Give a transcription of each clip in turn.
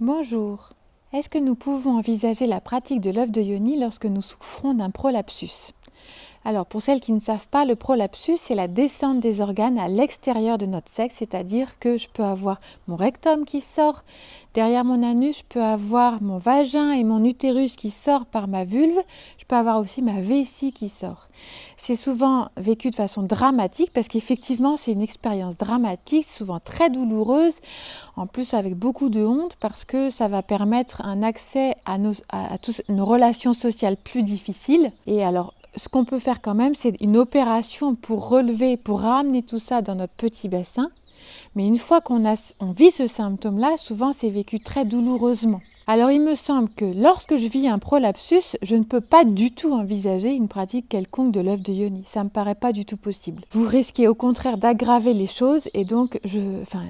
Bonjour. Est-ce que nous pouvons envisager la pratique de l'œuf de Yoni lorsque nous souffrons d'un prolapsus? Alors, pour celles qui ne savent pas, le prolapsus, c'est la descente des organes à l'extérieur de notre sexe, c'est-à-dire que je peux avoir mon rectum qui sort, derrière mon anus, je peux avoir mon vagin et mon utérus qui sort par ma vulve, je peux avoir aussi ma vessie qui sort. C'est souvent vécu de façon dramatique parce qu'effectivement, c'est une expérience dramatique, souvent très douloureuse, en plus avec beaucoup de honte parce que ça va permettre un accès à toutes nos relations sociales plus difficiles. Et alors, ce qu'on peut faire quand même, c'est une opération pour relever, pour ramener tout ça dans notre petit bassin. Mais une fois qu'on vit ce symptôme-là, souvent c'est vécu très douloureusement. Alors il me semble que lorsque je vis un prolapsus, je ne peux pas du tout envisager une pratique quelconque de l'œuf de Yoni. Ça ne me paraît pas du tout possible. Vous risquez au contraire d'aggraver les choses et donc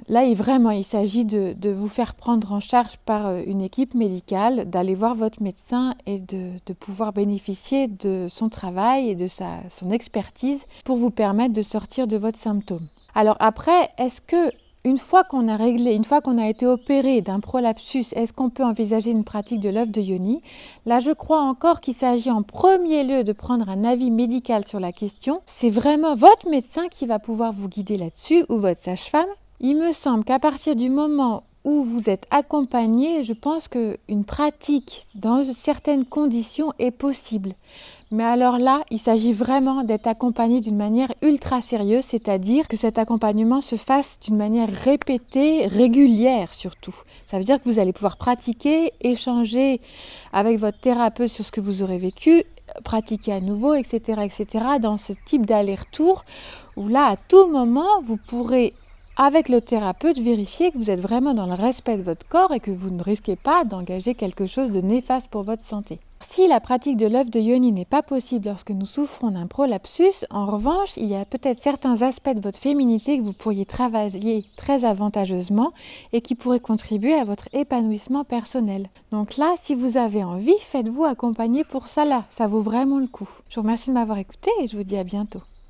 là il s'agit de vous faire prendre en charge par une équipe médicale, d'aller voir votre médecin et de pouvoir bénéficier de son travail et de son expertise pour vous permettre de sortir de votre symptôme. Alors après, est-ce que une fois qu'on a été opéré d'un prolapsus, est-ce qu'on peut envisager une pratique de l'œuf de Yoni? Là, je crois encore qu'il s'agit en premier lieu de prendre un avis médical sur la question. C'est vraiment votre médecin qui va pouvoir vous guider là-dessus ou votre sage-femme. Il me semble qu'à partir du moment où vous êtes accompagné, je pense qu'une pratique dans certaines conditions est possible. Mais alors là, il s'agit vraiment d'être accompagné d'une manière ultra sérieuse, c'est-à-dire que cet accompagnement se fasse d'une manière répétée, régulière surtout. Ça veut dire que vous allez pouvoir pratiquer, échanger avec votre thérapeute sur ce que vous aurez vécu, pratiquer à nouveau, etc., etc., dans ce type d'aller-retour où là, à tout moment, vous pourrez avec le thérapeute, vérifier que vous êtes vraiment dans le respect de votre corps et que vous ne risquez pas d'engager quelque chose de néfaste pour votre santé. Si la pratique de l'œuf de Yoni n'est pas possible lorsque nous souffrons d'un prolapsus, en revanche, il y a peut-être certains aspects de votre féminité que vous pourriez travailler très avantageusement et qui pourraient contribuer à votre épanouissement personnel. Donc là, si vous avez envie, faites-vous accompagner pour ça là. Ça vaut vraiment le coup. Je vous remercie de m'avoir écouté et je vous dis à bientôt.